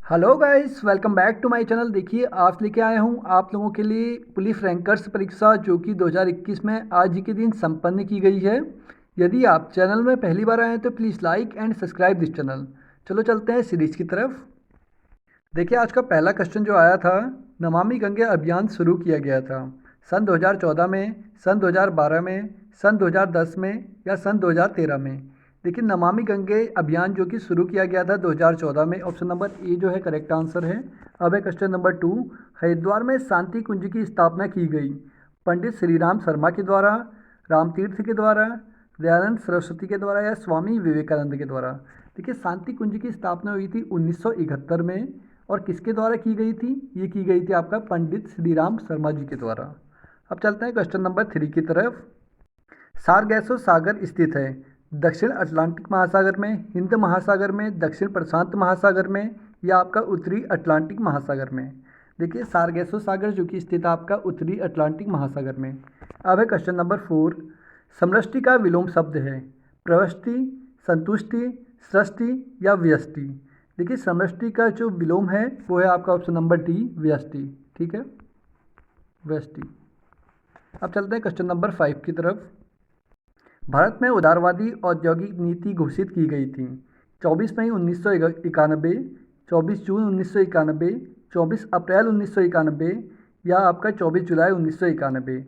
Hello guys, welcome back to my channel. देखिए आज लेके आया हूँ आप लोगों के लिए पुलिस रैंकर्स परीक्षा जो कि 2021 में आज ही के दिन संपन्न की गई है। यदि आप चैनल में पहली बार आए हैं तो please like and subscribe this channel. चलो चलते हैं सीरीज की तरफ। देखिए आज का पहला क्वेश्चन जो आया था, नमामि गंगे अभियान शुरू किया गया था सन 2014 में, सन 2012 में, सन 2010 में या सन 2013 में। देखिए नमामि गंगे अभियान जो कि शुरू किया गया था 2014 में। ऑप्शन नंबर ए जो है करेक्ट आंसर है। अब है क्वेश्चन नंबर 2, हरिद्वार में शांति कुंज की स्थापना की गई पंडित श्रीराम शर्मा के द्वारा, रामतीर्थ के द्वारा, दयानंद सरस्वती के द्वारा या स्वामी विवेकानंद के द्वारा। देखिए शांति कुंज की स्थापना हुई थी 1971 में और किसके द्वारा की गई थी? ये की गई थी आपका पंडित श्रीराम शर्मा जी के द्वारा। अब चलते हैं क्वेश्चन नंबर 3 की तरफ। सारगैसो सागर स्थित है दक्षिण अटलांटिक महासागर में, हिंद महासागर में, दक्षिण प्रशांत महासागर में या आपका उत्तरी अटलांटिक महासागर में। देखिए सारगैसो सागर जो कि स्थित है आपका उत्तरी अटलांटिक महासागर में। अब है क्वेश्चन नंबर 4, समष्टि का विलोम शब्द है प्रवष्टि, संतुष्टि, सृष्टि या व्यष्टि। देखिए समष्टि का जो विलोम है वो है आपका ऑप्शन नंबर डी व्यष्टि। ठीक है, व्यष्टि। अब चलते हैं क्वेश्चन नंबर 5 की तरफ। भारत में उदारवादी औद्योगिक नीति घोषित की गई थी 24 मई 1991, 24 जून 1991, 24 अप्रैल 1991 या आपका 24 जुलाई 1991।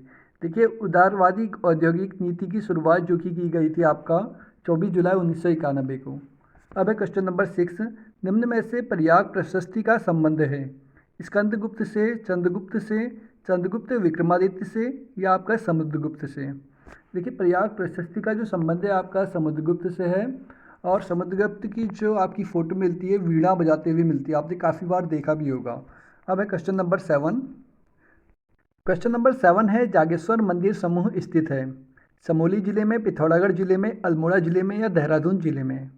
देखिए उदारवादी औद्योगिक नीति की शुरुआत जो की गई थी आपका 24 जुलाई 1991 को। अब है क्वेश्चन नंबर 6, निम्न में से प्रयाग प्रशस्ति का संबंध है स्कंदगुप्त से, चंद्रगुप्त से, चंद्रगुप्त विक्रमादित्य से या आपका समुद्रगुप्त से। देखिए प्रयाग प्रशस्ति का जो संबंध है आपका समुद्रगुप्त से है और समुद्रगुप्त की जो आपकी फ़ोटो मिलती है वीणा बजाते हुए मिलती है, आपने काफ़ी बार देखा भी होगा। अब है क्वेश्चन नंबर 7। क्वेश्चन नंबर 7 है जागेश्वर मंदिर समूह स्थित है चमोली जिले में, पिथौरागढ़ जिले में, अल्मोड़ा जिले में या देहरादून जिले में।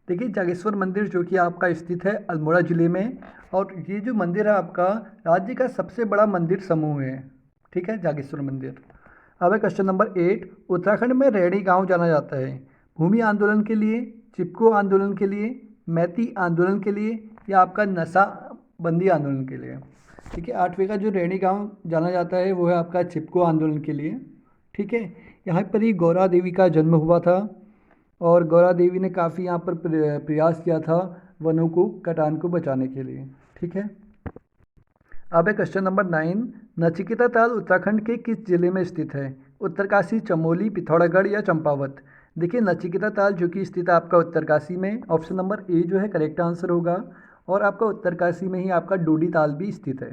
देखिए जागेश्वर मंदिर जो कि आपका स्थित है अल्मोड़ा जिले में और ये जो मंदिर है आपका राज्य का सबसे बड़ा मंदिर समूह है। ठीक है, जागेश्वर मंदिर। अब है क्वेश्चन नंबर 8, उत्तराखंड में रैणी गांव जाना जाता है भूमि आंदोलन के लिए, चिपको आंदोलन के लिए, मैती आंदोलन के लिए या आपका नशाबंदी आंदोलन के लिए। ठीक है, 8वें का जो रैणी गांव जाना जाता है वो है आपका चिपको आंदोलन के लिए। ठीक है, यहाँ पर ही गौरा देवी का जन्म हुआ था और गौरा देवी ने काफ़ी यहाँ पर प्रयास किया था वनों को, कटान को बचाने के लिए। ठीक है, अब है क्वेश्चन नंबर 9, नचिकेता ताल उत्तराखंड के किस जिले में स्थित है उत्तरकाशी, चमोली, पिथौरागढ़ या चंपावत। देखिए नचिकेता ताल जो कि स्थित है आपका उत्तरकाशी में। ऑप्शन नंबर ए जो है करेक्ट आंसर होगा और आपका उत्तरकाशी में ही आपका डोडी ताल भी स्थित है।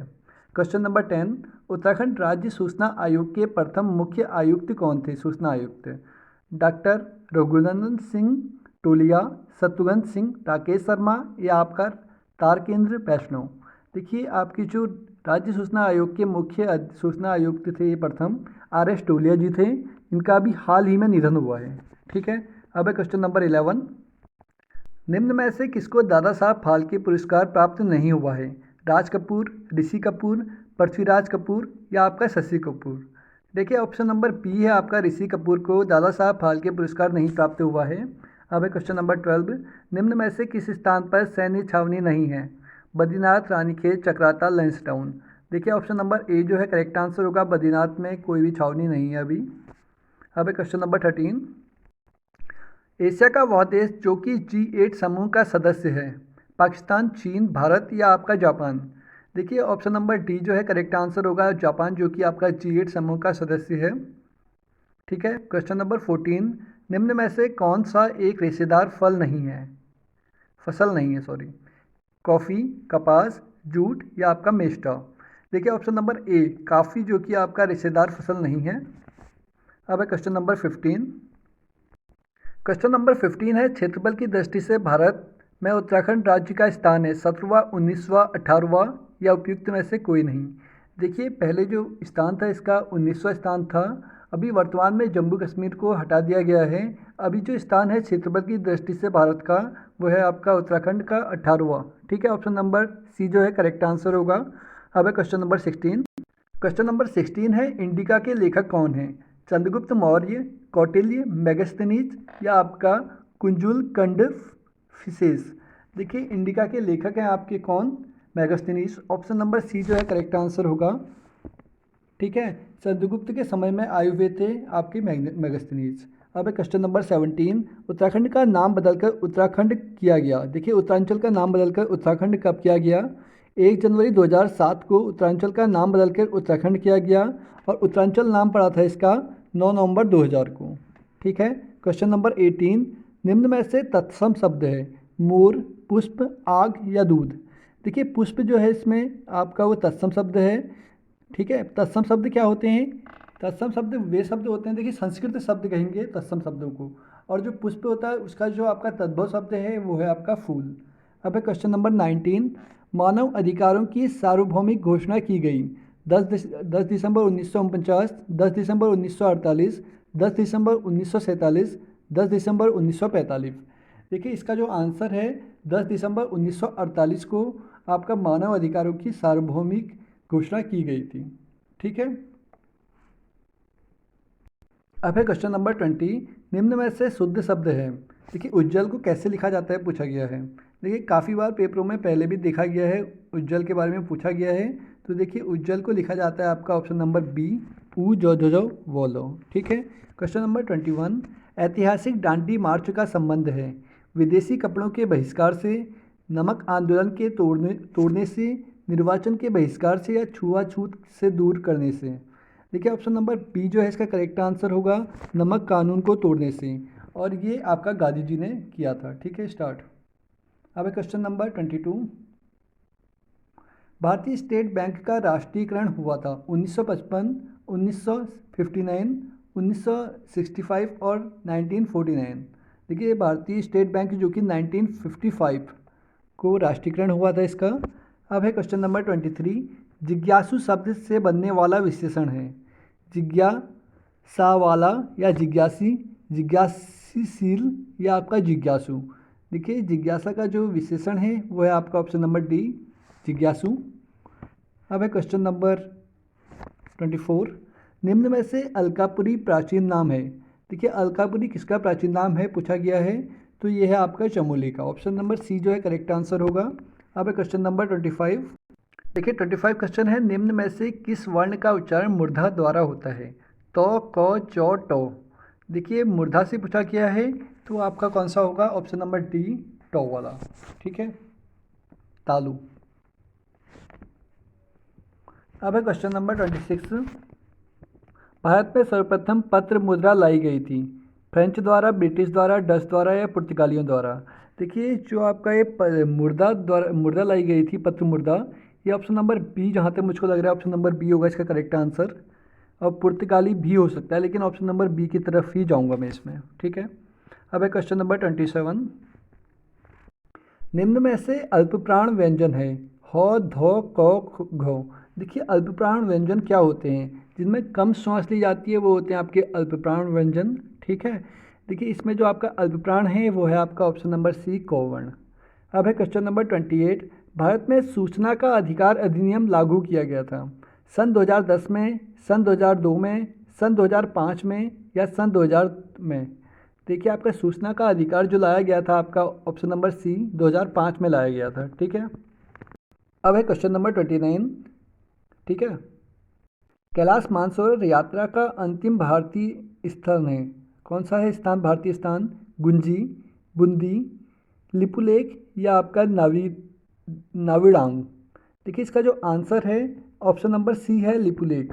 क्वेश्चन नंबर 10, उत्तराखंड राज्य सूचना आयोग के प्रथम मुख्य आयुक्त कौन थे? सूचना आयुक्त डॉक्टर रघुनंदन सिंह टोलिया, शत्रुघ्न सिंह, राकेश शर्मा या आपका तारकेंद्र वैष्णव। देखिए आपकी जो राज्य सूचना आयोग के मुख्य सूचना आयुक्त थे ये प्रथम आर एस टोलिया जी थे, इनका भी हाल ही में निधन हुआ है। ठीक है, अब है क्वेश्चन नंबर 11, निम्न में से किसको दादा साहब फाल्के पुरस्कार प्राप्त नहीं हुआ है राज कपूर, ऋषि कपूर, पृथ्वीराज कपूर या आपका शशि कपूर। देखिए ऑप्शन नंबर बी है आपका ऋषि कपूर को दादा साहब फाल्के पुरस्कार नहीं प्राप्त हुआ है। अब है क्वेश्चन नंबर 12, निम्न में से किस स्थान पर सैन्य छावनी नहीं है बद्रीनाथ, रानीखेत, चक्राता, लैंसडाउन। देखिए ऑप्शन नंबर ए जो है करेक्ट आंसर होगा, बद्रीनाथ में कोई भी छावनी नहीं है अभी। अब है क्वेश्चन नंबर 13, एशिया का वह देश जो कि G8 समूह का सदस्य है पाकिस्तान, चीन, भारत या आपका जापान। देखिए ऑप्शन नंबर डी जो है करेक्ट आंसर होगा, जापान जो कि आपका G8 समूह का सदस्य है। ठीक है, क्वेश्चन नंबर 14, निम्न में से कौन सा एक रेशेदार फल नहीं है फसल नहीं है सॉरी कॉफ़ी, कपास, जूट या आपका मेस्टा। देखिए ऑप्शन नंबर ए काफ़ी जो कि आपका रेशेदार फसल नहीं है। अब है क्वेश्चन नंबर 15। क्वेश्चन नंबर 15 है क्षेत्रफल की दृष्टि से भारत में उत्तराखंड राज्य का स्थान है 17वां, 19वां, 18वां या उपयुक्त में से कोई नहीं। देखिए पहले जो स्थान था इसका 19वां स्थान था, अभी वर्तमान में जम्मू कश्मीर को हटा दिया गया है। अभी जो स्थान है क्षेत्रफल की दृष्टि से भारत का वो है आपका उत्तराखंड का 18वां। ठीक है, ऑप्शन नंबर सी जो है करेक्ट आंसर होगा। अब है क्वेश्चन नंबर 16। क्वेश्चन नंबर 16 है इंडिका के लेखक कौन है चंद्रगुप्त मौर्य, कौटिल्य, मेगास्थनीज या आपका कुंजुल कंड फिशेस। देखिए इंडिका के लेखक हैं आपके कौन, मेगास्थनीज। ऑप्शन नंबर सी जो है करेक्ट आंसर होगा। ठीक है, चंद्रगुप्त के समय में आए हुए थे आपके मेगास्थनीज। अब है क्वेश्चन नंबर 17, उत्तराखंड का नाम बदलकर उत्तराखंड किया गया। देखिए उत्तरांचल का नाम बदलकर उत्तराखंड कब किया गया? 1 जनवरी 2007 को उत्तरांचल का नाम बदलकर उत्तराखंड किया गया और उत्तरांचल नाम पड़ा था इसका 9 नवंबर 2000 को। ठीक है, क्वेश्चन नंबर 18, निम्न में से तत्सम शब्द है, मोर, पुष्प, आग या दूध। देखिए पुष्प जो है इसमें आपका वो तत्सम शब्द है। ठीक है, तत्सम शब्द क्या होते हैं? तत्सम शब्द वे शब्द होते हैं, देखिए संस्कृत शब्द कहेंगे तत्सम शब्दों को, और जो पुष्प होता है उसका जो आपका तद्भव शब्द है वो है आपका फूल। अब है क्वेश्चन नंबर 19, मानव अधिकारों की सार्वभौमिक घोषणा की गई। 10 दिसंबर 1949, 10 दिसंबर 1948, 10 दिसंबर 1947, 10 दिसंबर 1945। देखिए इसका जो आंसर है 10 दिसंबर 1948 को आपका मानव अधिकारों की सार्वभौमिक घोषणा की गई थी। ठीक है, अब है क्वेश्चन नंबर 20, निम्न में से शुद्ध शब्द है। देखिए उज्जवल को कैसे लिखा जाता है पूछा गया है। देखिए काफ़ी बार पेपरों में पहले भी देखा गया है, उज्जवल के बारे में पूछा गया है। तो देखिए उज्जवल को लिखा जाता है आपका ऑप्शन नंबर बी, ऊ जो जो वो लो। ठीक है, क्वेश्चन नंबर 21, ऐतिहासिक डांडी मार्च का संबंध है विदेशी कपड़ों के बहिष्कार से, नमक आंदोलन के तोड़ने से, निर्वाचन के बहिष्कार से या छुआछूत से दूर करने से। देखिए ऑप्शन नंबर बी जो है इसका करेक्ट आंसर होगा, नमक कानून को तोड़ने से, और ये आपका गांधी जी ने किया था। ठीक है, स्टार्ट। अब है क्वेश्चन नंबर 22, भारतीय स्टेट बैंक का राष्ट्रीयकरण हुआ था 1955, 1959, 1965 और 1949। देखिए भारतीय स्टेट बैंक जो कि 1955 को राष्ट्रीयकरण हुआ था इसका। अब है क्वेश्चन नंबर 23, जिज्ञासु शब्द से बनने वाला विशेषण है, जिज्ञासा वाला या जिज्ञासी, जिज्ञासीशील या आपका जिज्ञासु। देखिए जिज्ञासा का जो विशेषण है वो है आपका ऑप्शन नंबर डी, जिज्ञासु। अब है क्वेश्चन नंबर 24, निम्न में से अलकापुरी प्राचीन नाम है। देखिए अलकापुरी किसका प्राचीन नाम है पूछा गया है, तो ये है आपका चमोली का। ऑप्शन नंबर सी जो है करेक्ट आंसर होगा। अब है क्वेश्चन नंबर 25, देखिए 25 क्वेश्चन है, निम्न में से किस वर्ण का उच्चारण मूर्धा द्वारा होता है? तो, क, चौ, टो। देखिए मूर्धा से पूछा गया है तो आपका कौन सा होगा? ऑप्शन नंबर डी, टो वाला। ठीक है, तालु। अब है क्वेश्चन नंबर 26, भारत में सर्वप्रथम पत्र मुद्रा लाई गई थी, फ्रेंच द्वारा, ब्रिटिश द्वारा, डच द्वारा या पुर्तगालियों द्वारा। देखिए जो आपका ये मुद्रा लाई गई थी, पत्र मुद्रा, ये ऑप्शन नंबर बी, जहाँ तक मुझको लग रहा है ऑप्शन नंबर बी होगा इसका करेक्ट आंसर। और पुर्तगाली भी हो सकता है लेकिन ऑप्शन नंबर बी की तरफ ही जाऊंगा मैं इसमें। ठीक है, अब है क्वेश्चन नंबर 27, निम्न में से अल्पप्राण व्यंजन है, ह, ध, क, घ। देखिए अल्पप्राण व्यंजन क्या होते हैं? जिनमें कम श्वास ली जाती है वो होते हैं आपके अल्पप्राण व्यंजन। ठीक है, देखिए इसमें जो आपका अल्पप्राण है वो है आपका ऑप्शन नंबर सी, कौवर्ण। अब है क्वेश्चन नंबर 28, भारत में सूचना का अधिकार अधिनियम लागू किया गया था सन 2010 में, सन 2002 में, सन 2005 में या सन 2000 में। देखिए आपका सूचना का अधिकार जो लाया गया था आपका ऑप्शन नंबर सी, 2005 में लाया गया था। ठीक है, अब है क्वेश्चन नंबर 29। ठीक है, कैलाश मानसरोवर यात्रा का अंतिम भारतीय स्थान है, कौन सा है स्थान? भारतीय स्थान गुंजी, बूंदी, लिपुलेख या आपका नाविडांग। देखिए इसका जो आंसर है ऑप्शन नंबर सी है, लिपुलेख।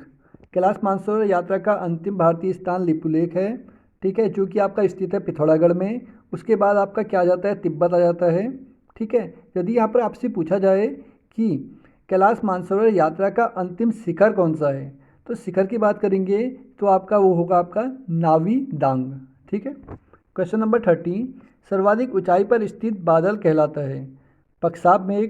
कैलाश मानसरोवर यात्रा का अंतिम भारतीय स्थान लिपुलेख है। ठीक है, जो कि आपका स्थित है पिथौरागढ़ में। उसके बाद आपका क्या आ जाता है? तिब्बत आ जाता है। ठीक है, यदि यहाँ पर आपसे पूछा जाए कि कैलाश मानसरोवर यात्रा का अंतिम शिखर कौन सा है, तो शिखर की बात करेंगे तो आपका वो होगा आपका नाविडांग। ठीक है, क्वेश्चन नंबर 30, सर्वाधिक ऊंचाई पर स्थित बादल कहलाता है, पक्षाब मेघ,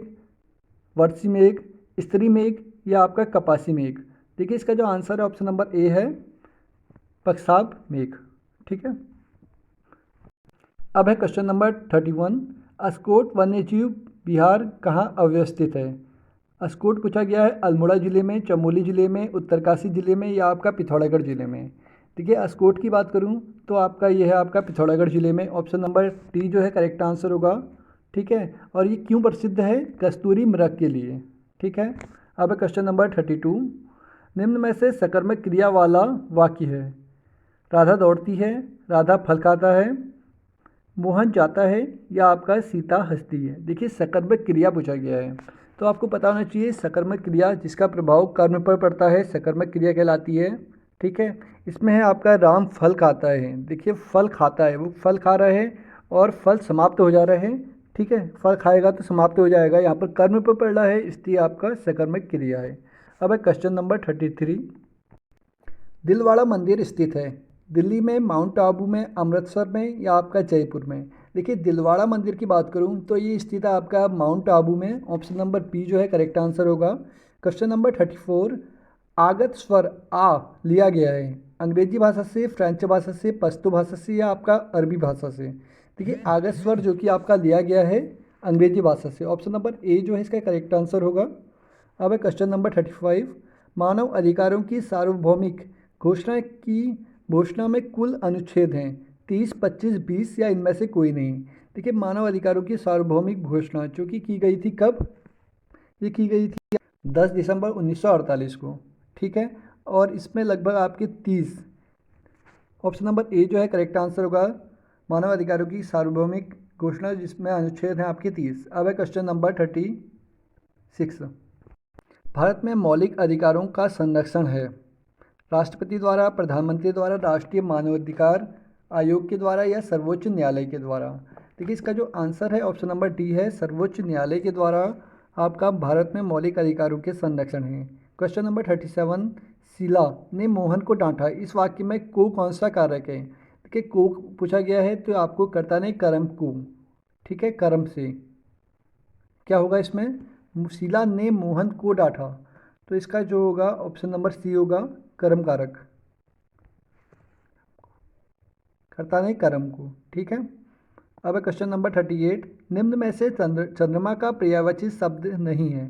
वर्षी मेघ, स्त्री मेघ या आपका कपासी मेघ। देखिए इसका जो आंसर है ऑप्शन नंबर ए है, पक्षाब मेघ। ठीक है, अब है क्वेश्चन नंबर 31, अस्कोट वन्यजीव विहार कहाँ अवस्थित है? अस्कोट पूछा गया है अल्मोड़ा जिले में, चमोली जिले में, उत्तरकाशी जिले में या आपका पिथौरागढ़ जिले में। देखिए अस्कोट की बात करूं तो आपका यह है आपका पिथौरागढ़ जिले में। ऑप्शन नंबर डी जो है करेक्ट आंसर होगा, ठीक है, और ये क्यों प्रसिद्ध है? कस्तूरी मृग के लिए। ठीक है, अब क्वेश्चन नंबर 32, निम्न में से सकर्मक क्रिया वाला वाक्य है। राधा दौड़ती है, राधा फल खाता है, मोहन जाता है, या आपका सीता हंसती है। देखिए सकर्मक क्रिया पूछा गया है, तो आपको पता होना चाहिए सकर्मक क्रिया जिसका प्रभाव कर्म पर पड़ता है सकर्मक क्रिया कहलाती है। ठीक है, इसमें है आपका राम फल खाता है। देखिए फल खाता है, वो फल खा रहा है और फल समाप्त हो जा रहा है। ठीक है, फल खाएगा तो समाप्त हो जाएगा, यहाँ पर कर्म पर पड़ रहा है, इसलिए आपका सकर्मक क्रिया है। अब है क्वेश्चन नंबर 33, दिलवाड़ा मंदिर स्थित है दिल्ली में, माउंट आबू में, अमृतसर में, या आपका जयपुर में। देखिए दिलवाड़ा मंदिर की बात करूं तो ये स्थित है आपका माउंट आबू में। ऑप्शन नंबर बी जो है करेक्ट आंसर होगा। क्वेश्चन नंबर 34, आगत स्वर आ लिया गया है अंग्रेजी भाषा से, फ्रेंच भाषा से, पश्तो भाषा से, या आपका अरबी भाषा से। देखिए आगत स्वर जो कि आपका लिया गया है अंग्रेजी भाषा से। ऑप्शन नंबर ए जो है इसका करेक्ट आंसर होगा। अब है क्वेश्चन नंबर 35, मानव अधिकारों की सार्वभौमिक घोषणा में कुल अनुच्छेद हैं 30, 25, 20, या इनमें से कोई नहीं। देखिए मानव अधिकारों की सार्वभौमिक घोषणा जो कि की गई थी कब? ये की गई थी 10 दिसंबर 1948 को। ठीक है, और इसमें लगभग आपके 30, ऑप्शन नंबर ए जो है करेक्ट आंसर होगा। मानव अधिकारों की सार्वभौमिक घोषणा जिसमें अनुच्छेद हैं आपके 30। अब है क्वेश्चन नंबर 36, भारत में मौलिक अधिकारों का संरक्षण है राष्ट्रपति द्वारा, प्रधानमंत्री द्वारा, राष्ट्रीय मानवाधिकार आयोग के द्वारा, या सर्वोच्च न्यायालय के द्वारा। देखिए इसका जो आंसर है ऑप्शन नंबर डी है, सर्वोच्च न्यायालय के द्वारा आपका भारत में मौलिक अधिकारों के संरक्षण है। क्वेश्चन नंबर 37, शीला ने मोहन को डांटा, इस वाक्य में को कौन सा कारक है? देखिए को पूछा गया है तो आपको कर्ता ने कर्म को, ठीक है, कर्म से क्या होगा इसमें? शीला ने मोहन को डांटा, तो इसका जो होगा ऑप्शन नंबर सी होगा, कर्म कारक, कर्ता ने कर्म को। ठीक है, अब क्वेश्चन नंबर 38, निम्न में से चंद्रमा का पर्यायवाची शब्द नहीं है।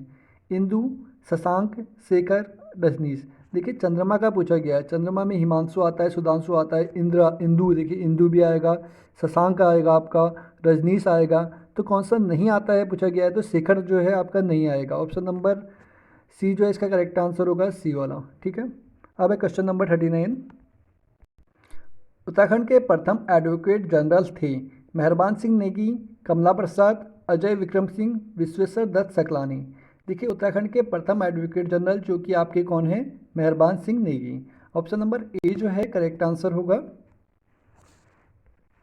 इंदु, शशांक, शेखर, रजनीश। देखिए चंद्रमा का पूछा गया है, चंद्रमा में हिमांशु आता है, सुधांशु आता है, इंदु, देखिए इंदु भी आएगा, शशांक आएगा आपका, रजनीश आएगा, तो कौन सा नहीं आता है पूछा गया है, तो शेखर जो है आपका नहीं आएगा। ऑप्शन नंबर सी जो है इसका करेक्ट आंसर होगा, सी वाला। ठीक है, अब है क्वेश्चन नंबर 39, उत्तराखंड के प्रथम एडवोकेट जनरल थे मेहरबान सिंह नेगी, कमला प्रसाद, अजय विक्रम सिंह, विश्वेश्वर दत्त सकलानी। देखिए उत्तराखंड के प्रथम एडवोकेट जनरल जो कि आपके कौन है? मेहरबान Singh Negi. Option number A जो है करेक्ट आंसर होगा।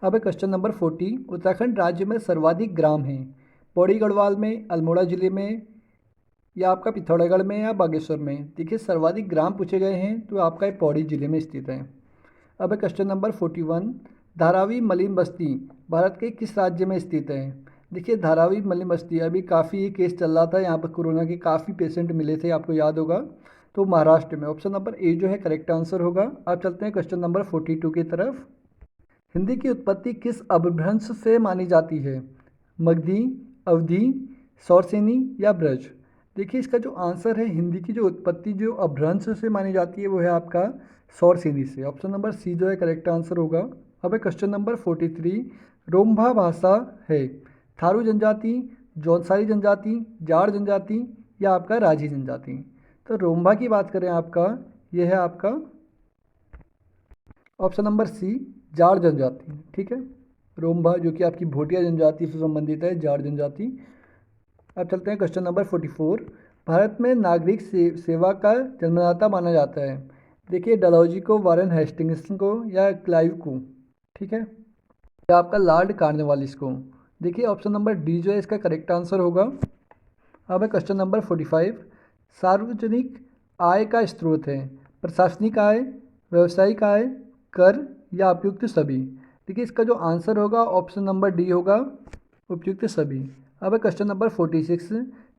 अब है क्वेश्चन नंबर 40, उत्तराखंड राज्य में सर्वाधिक ग्राम हैं पौड़ी गढ़वाल में, अल्मोड़ा जिले में, या आपका पिथौरागढ़ में, या बागेश्वर में। देखिए सर्वाधिक ग्राम पूछे गए हैं तो आपका ये पौड़ी जिले में स्थित है। अब है क्वेश्चन नंबर 41, धारावी मलिन बस्ती भारत के किस राज्य में स्थित है? देखिए धारावी मलिन बस्ती अभी काफ़ी ये केस चल रहा था, यहाँ पर कोरोना के काफ़ी पेशेंट मिले थे, आपको याद होगा, तो महाराष्ट्र में। ऑप्शन नंबर ए जो है करेक्ट आंसर होगा। अब चलते हैं क्वेश्चन नंबर 42 की तरफ। हिंदी की उत्पत्ति किस अपभ्रंश से मानी जाती है? मगधी, अवधी, सौरसेनी, या ब्रज। देखिए इसका जो आंसर है, हिंदी की जो उत्पत्ति जो अपभ्रंश से मानी जाती है वो है आपका सौरसेनी से। ऑप्शन नंबर सी जो है करेक्ट आंसर होगा। अब है क्वेश्चन नंबर 43, रोम्भा भाषा है थारू जनजाति, जौनसारी जनजाति, जाड़ जनजाति, या आपका राजी जनजाति। तो रोम्भा की बात करें आपका, यह है आपका ऑप्शन नंबर सी, जाड़ जनजाति। ठीक है, रोम्भा जो कि आपकी भोटिया जनजाति से संबंधित है, जाड़ जनजाति। अब चलते हैं क्वेश्चन नंबर 44, भारत में नागरिक सेवा का जन्मदाता माना जाता है। देखिए डलहौजी को, वारेन हेस्टिंग्स को, या क्लाइव को। ठीक है, या आपका लॉर्ड कॉर्नवालिस को। देखिए ऑप्शन नंबर डी जो है इसका करेक्ट आंसर होगा। अब है क्वेश्चन नंबर 45, सार्वजनिक आय का स्रोत है प्रशासनिक आय, व्यावसायिक आय, कर, या उपयुक्त सभी। देखिए इसका जो आंसर होगा ऑप्शन नंबर डी होगा, उपयुक्त सभी। अब है क्वेश्चन नंबर 46,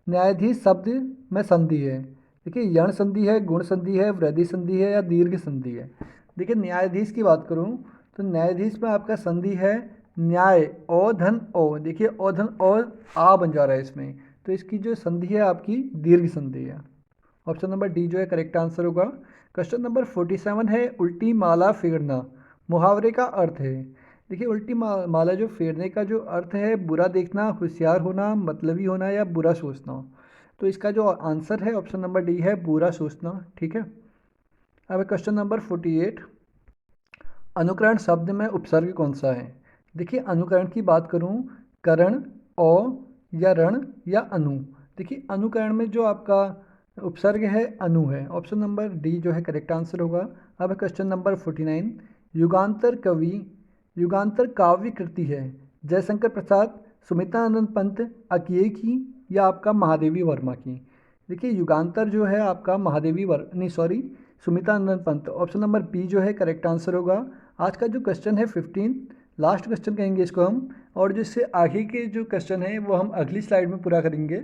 न्यायाधीश शब्द में संधि है। देखिए यण संधि है, गुण संधि है, वृद्धि संधि है, या दीर्घ संधि है। देखिए न्यायाधीश की बात करूं तो न्यायाधीश में आपका संधि है न्याय, ओ धन ओ। देखिए ओ धन ओ आ बन जा रहा है इसमें, तो इसकी जो संधि है आपकी दीर्घ संधि है। ऑप्शन नंबर डी जो है करेक्ट आंसर होगा। क्वेश्चन नंबर 47 है, उल्टी माला फेरना मुहावरे का अर्थ है। देखिए उल्टी माला जो फेरने का जो अर्थ है बुरा देखना, होशियार होना, मतलबी होना या बुरा सोचना। तो इसका जो आंसर है ऑप्शन नंबर डी है बुरा सोचना। ठीक है। अब क्वेश्चन नंबर 48, अनुकरण शब्द में उपसर्ग कौन सा है? देखिए अनुकरण की बात करूं, करण, औ या रण या अनु। देखिए अनुकरण में जो आपका उपसर्ग है अनु है। ऑप्शन नंबर डी जो है करेक्ट आंसर होगा। अब क्वेश्चन नंबर 49, युगांतर कवि, युगांतर काव्य कृति है जयशंकर प्रसाद, सुमित्रा आनंद पंत, अकिये की या आपका महादेवी वर्मा की? देखिए युगांतर जो है आपका महादेवी नहीं सॉरी सुमित्रा आनंद पंत। ऑप्शन नंबर बी जो है करेक्ट आंसर होगा। आज का जो क्वेश्चन है 15, लास्ट क्वेश्चन कहेंगे इसको हम, और जो इससे आगे के जो क्वेश्चन है वो हम अगली स्लाइड में पूरा करेंगे।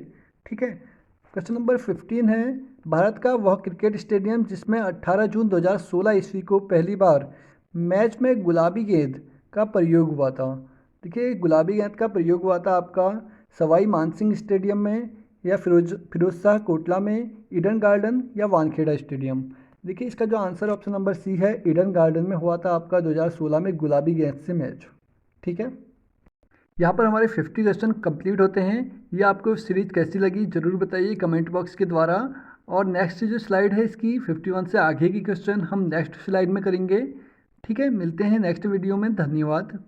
ठीक है। क्वेश्चन नंबर 15 है, भारत का वह क्रिकेट स्टेडियम जिसमें 18 जून 2016 ईस्वी को पहली बार मैच में गुलाबी गेंद का प्रयोग हुआ था। देखिए गुलाबी गेंद का प्रयोग हुआ था आपका सवाई मानसिंह स्टेडियम में या फिरोज शाह कोटला में, ईडन गार्डन या वानखेड़ा स्टेडियम? देखिए इसका जो आंसर ऑप्शन नंबर सी है ईडन गार्डन में हुआ था आपका 2016 में गुलाबी गेंद से मैच। ठीक है। यहाँ पर हमारे 50 क्वेश्चन कंप्लीट होते हैं। ये आपको सीरीज कैसी लगी ज़रूर बताइए कमेंट बॉक्स के द्वारा। और नेक्स्ट जो स्लाइड है इसकी 51 से आगे की क्वेश्चन हम नेक्स्ट स्लाइड में करेंगे। ठीक है, मिलते हैं नेक्स्ट वीडियो में। धन्यवाद।